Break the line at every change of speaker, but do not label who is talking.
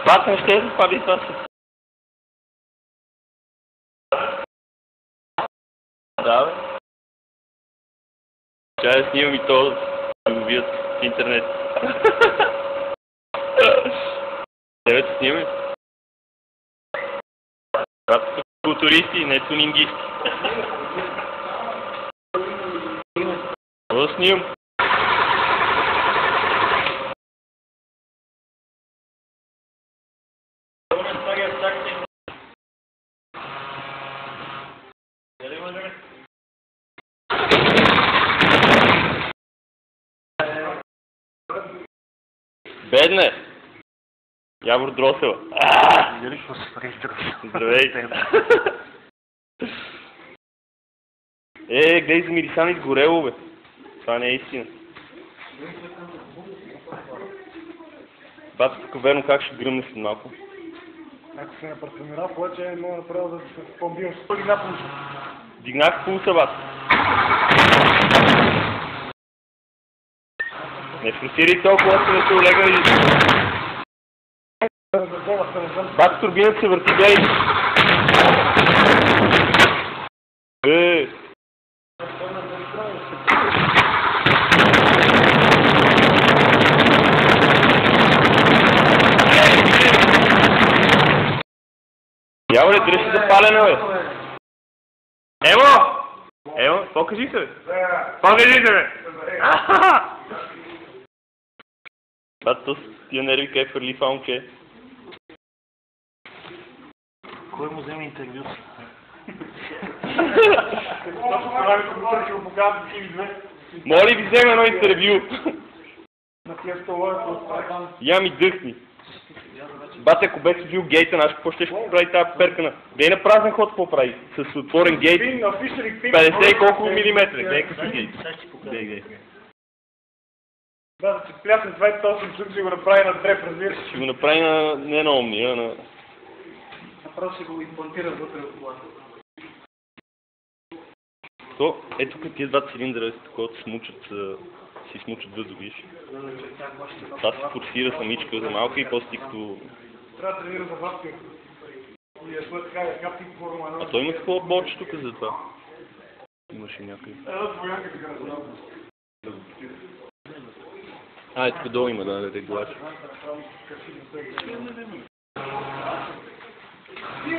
Бат, не ще запали това си. Да, бе. Чай да снимам и то, да го видят в интернет. Тебе те снимаме? Брат, са културисти, не тунингисти. Какво да снимам? Бедне! Явор Дросела. Здравей! Гледай, за Мирисан изгорело, бе. Това не е истина. Бата, тук верно как ще гръмне след малко.
Ако се напарфюмира, повече е много направо да се помбил. Дигна пулса.
Дигнах пулса, бат. Не фрусирай толкова, да не се олегали. Бат, турбината се върти, гледай. Яволе, дръжи запалена, бе. Ево! Ево, покажи се, бе. Покажи се, бе. Бат, то с тия нерви къде фърли фаунче.
Кой му вземе интервю?
Моля ви вземе едно интервю.
На тия столове.
Я ми дъхни. Бате, ако беше бил гейта наш, какво ще прави тази перкана? Глей на празен ход какво прави? С отворен гейт. 50 и колко милиметра. Глей като гейт. Глей.
Да се плясне 28 чук, ще го направи на дреп, разбира се.
Ще го направи на не на омния, на...
Направо ще го имплантира вътре в колата.
То, ето тук тия два цилиндъра, когато си смучат въздух, виж. Това се форсира самичка за малко и после като...
Трябва да тренира за ватки. И да след така, капти по форма 1.
А той има такова боче тук за това. Имаше някъде.
Двоянка така разглавя.
Тук долу има, да регулация.
Ти